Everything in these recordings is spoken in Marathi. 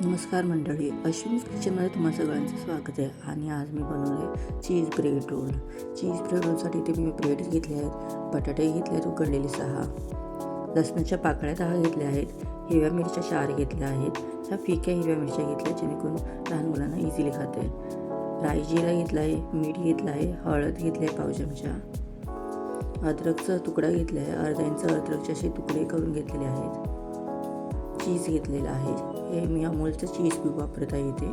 नमस्कार मंडळी, अश्विनीज किचनमध्ये तुम्हा सगळ्यांचं स्वागत आहे. आणि आज मी बनवलं आहे चीज ब्रेड रोल. चीज ब्रेड रोलसाठी इथे मी ब्रेड घेतले आहेत, बटाटे घेतले आहेत उकडलेले 6, लसणाच्या पाकळ्या 10 घेतल्या आहेत, हिरव्या मिरच्या 4 घेतल्या आहेत. ह्या फिक्या हिरव्या मिरच्या घेतल्या जेणेकरून लहान मुलांना इझिली खाता येईल. राई जिरा घेतला आहे, मीठ घेतलं आहे, हळद घेतली आहे पाव चमचा, अद्रकचा तुकडा घेतला आहे, अर्धा इंच अद्रकचे असे तुकडे करून घेतलेले आहेत. चीज घेतलेलं आहे, हे मी अमूलचं चीज क्यूब वापरत आहे इथे.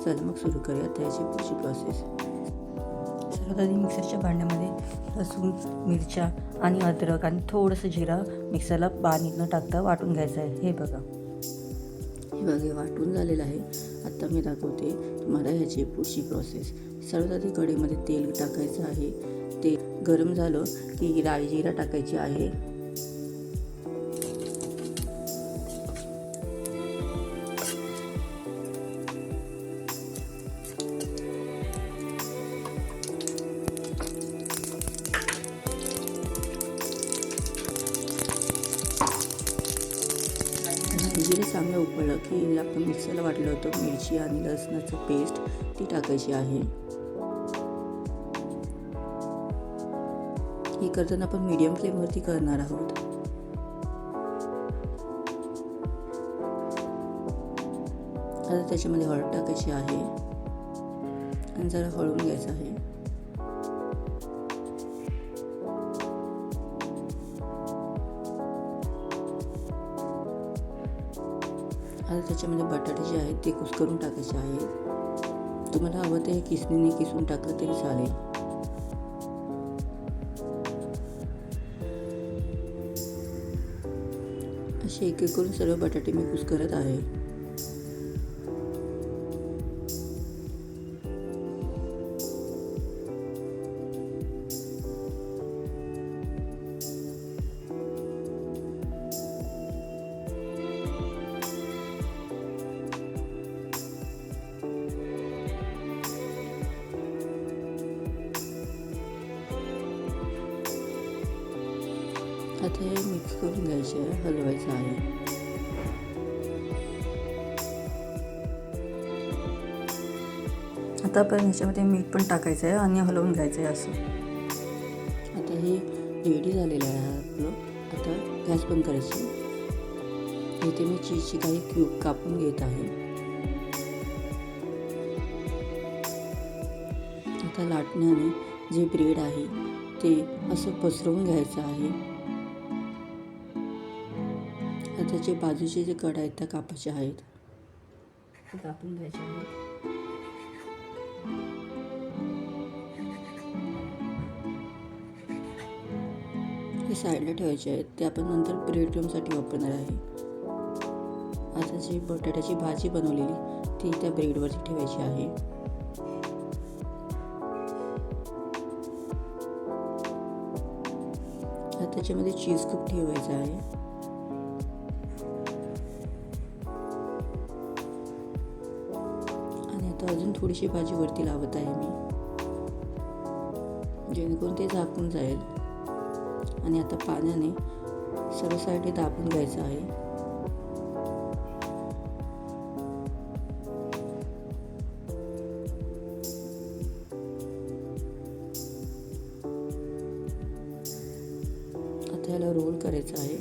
चला मग सुरू करूया त्याची पुढची प्रोसेस. सर्वात आधी मिक्सरच्या भांड्यामध्ये लसूण, मिरच्या आणि अद्रक आणि थोडंसं जिरं मिक्सरला पाणी न टाकता वाटून घ्यायचं आहे. हे बघा हे वाटून झालेलं आहे. आत्ता मी दाखवते तुम्हाला ह्याची पुढची प्रोसेस. सर्वात आधी कढईमध्ये तेल टाकायचं आहे. ते गरम झालं की राई जिरा टाकायची आहे. जिरे चांगलं उकळलं की आपण मिक्सरला वाटलं होतं मिरची आणि लसणाचं पेस्ट ती टाकायची आहे. ही करताना आपण मीडियम फ्लेमवरती करणार आहोत. आता त्याच्यामध्ये हळद टाकायची आहे आणि जरा हळवून घ्यायचं आहे. आता त्याच्यामध्ये बटाटे जे आहेत ते कुस्करून टाकायचे आहेत. तुम्हाला हवं ते किसणीने किसून टाकलं तरी चालेल. असे एक एक करून सर्व बटाटे मी कुस्करत आहे. आता हे मिक्स करून घ्यायचे आहे, हलवायचं आहे. आता आपण ह्याच्यामध्ये मीठ पण टाकायचं आहे आणि हलवून घ्यायचं आहे असं. आता हे रेडी झालेलं आहे आपलं. आता गॅस बंद करायची. इथे मी चीजची काही क्यूब कापून घेत आहे. आता लाटण्याने जे ब्रेड आहे ते असं पसरवून घ्यायचं आहे. त्याचे बाजूचे जे कडा आहेत त्या कापाचे आहेत, कापून घ्यायचे आहेत. हे साईडला ठेवायचे आहेत. ते आपण नंतर ब्रेड क्रम्ससाठी वापरणार आहे. आता जी बटाट्याची भाजी बनवलेली ती त्या ब्रेडवरती ठेवायची आहे. आता त्याच्यामध्ये चीज क्यूब ठेवायचा आहे. अजून थोडीशी भाजी वरती लावत आहे मी, जेणेकरून ते झाकून जाईल. आणि आता पाण्याने सर्व साईडने दाबून घ्यायचं आहे. आता याला रोल करायचं आहे.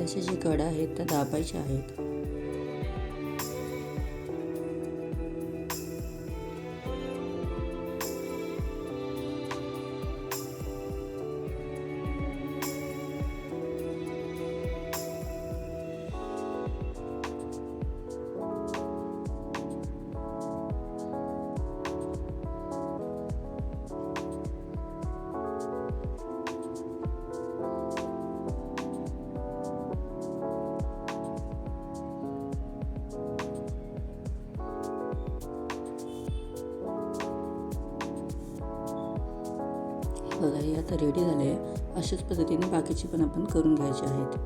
असे जे कडा आहेत त्या दाबायच्या आहेत. बघा हे आता रेडी झाले आहे. अशाच पद्धतीने बाकीचे पण आपण करून घ्यायचे आहेत.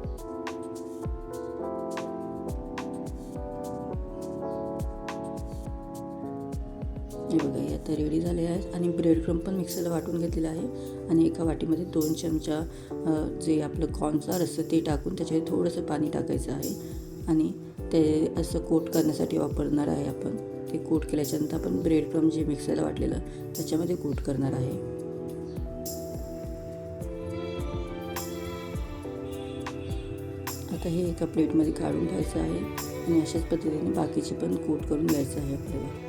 हे बघा हे आता रेडी झाले आहेत आणि ब्रेड क्रम्ब पण मिक्सरला वाटून घेतलेलं आहे आणि एका वाटीमध्ये 2 चमचा जे आपलं कॉर्नफ्लोअर असतं ते टाकून त्याच्यात थोडंसं पाणी टाकायचं आहे आणि ते असं कोट करण्यासाठी वापरणार आहे आपण. ते कोट केल्याच्यानंतर आपण ब्रेड क्रम्ब जे मिक्सरला वाटलेलं त्याच्यामध्ये कोट करणार आहे. आता हे एका प्लेटमध्ये काढून घ्यायचं आहे आणि अशाच पद्धतीने बाकीचे पण कोट करून घ्यायचं आहे आपल्याला.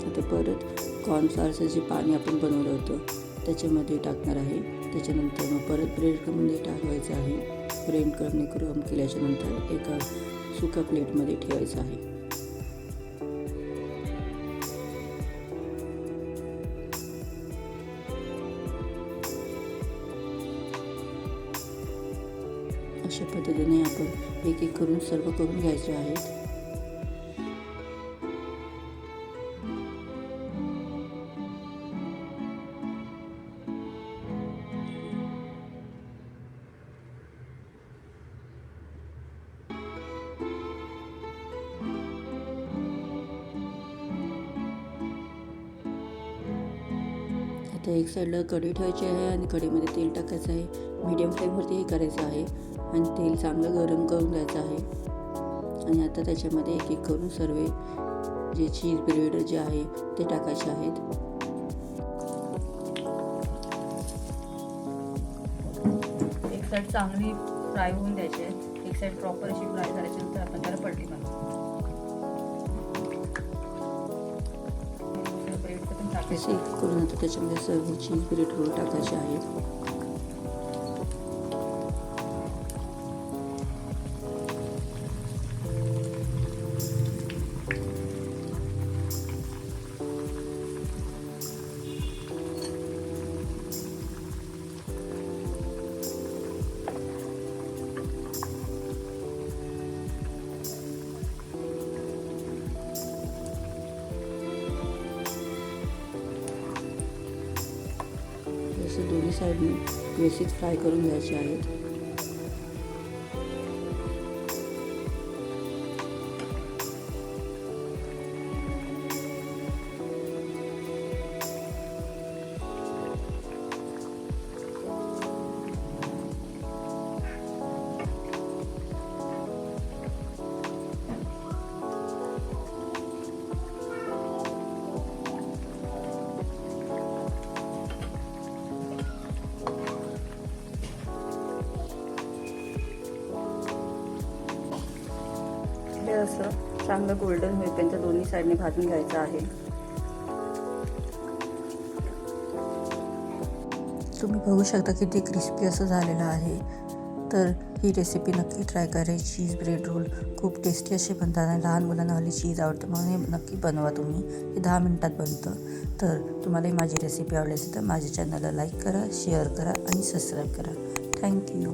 आता परत कॉर्नफ्लोअरचं जे पाणी आपण बनवलं होतं त्याच्यामध्ये टाकणार आहे. त्याच्यानंतर मग परत ब्रेड क्रम्बमध्ये टाकायचं आहे. ब्रेड क्रम्ब केल्याच्यानंतर एका सुक्या प्लेटमध्ये ठेवायचं आहे. अशा पद्धतीने आपण एक एक करून सर्व करून घ्यायचे आहेत. आता एक साईडला कढई ठेवायची आहे आणि कढईमध्ये तेल टाकायचं आहे. मीडियम फ्लेमवरती हे करायचं आहे आणि तेल चांगलं गरम करून द्यायचं आहे. आणि आता त्याच्यामध्ये एक एक करून सर्व जे चीज ब्रेड जे आहे ते टाकायचे आहेत. एक साईड चांगली फ्राय होऊन द्यायची आहे. एक साईड प्रॉपर अशी फ्राय झाल्याच्यानंतर आपण त्याला पलटी मारू. असे करून आता त्याच्यामध्ये सर्व चीज ब्रेड रोल टाकायचे आहेत. असे दोन्ही साईडने व्यवस्थित फ्राय करून घ्यायचे आहेत. हे असं चांगलं गोल्डन होईपर्यंत दोन्ही साईडने भाजून घ्यायचं आहे. तुम्ही बघू शकता किती क्रिस्पी असं झालेलं आहे. तर ही रेसिपी नक्की ट्राय करायची. चीज ब्रेड रोल खूप टेस्टी असे बनतात आणि लहान मुलांना हल्ली चीज आवडतं म्हणून हे नक्की बनवा तुम्ही. हे 10 मिनिटात बनतं. तर तुम्हालाही माझी रेसिपी आवडली असेल तर माझ्या चॅनलला लाईक करा, शेअर करा आणि सबस्क्राईब करा. थँक्यू.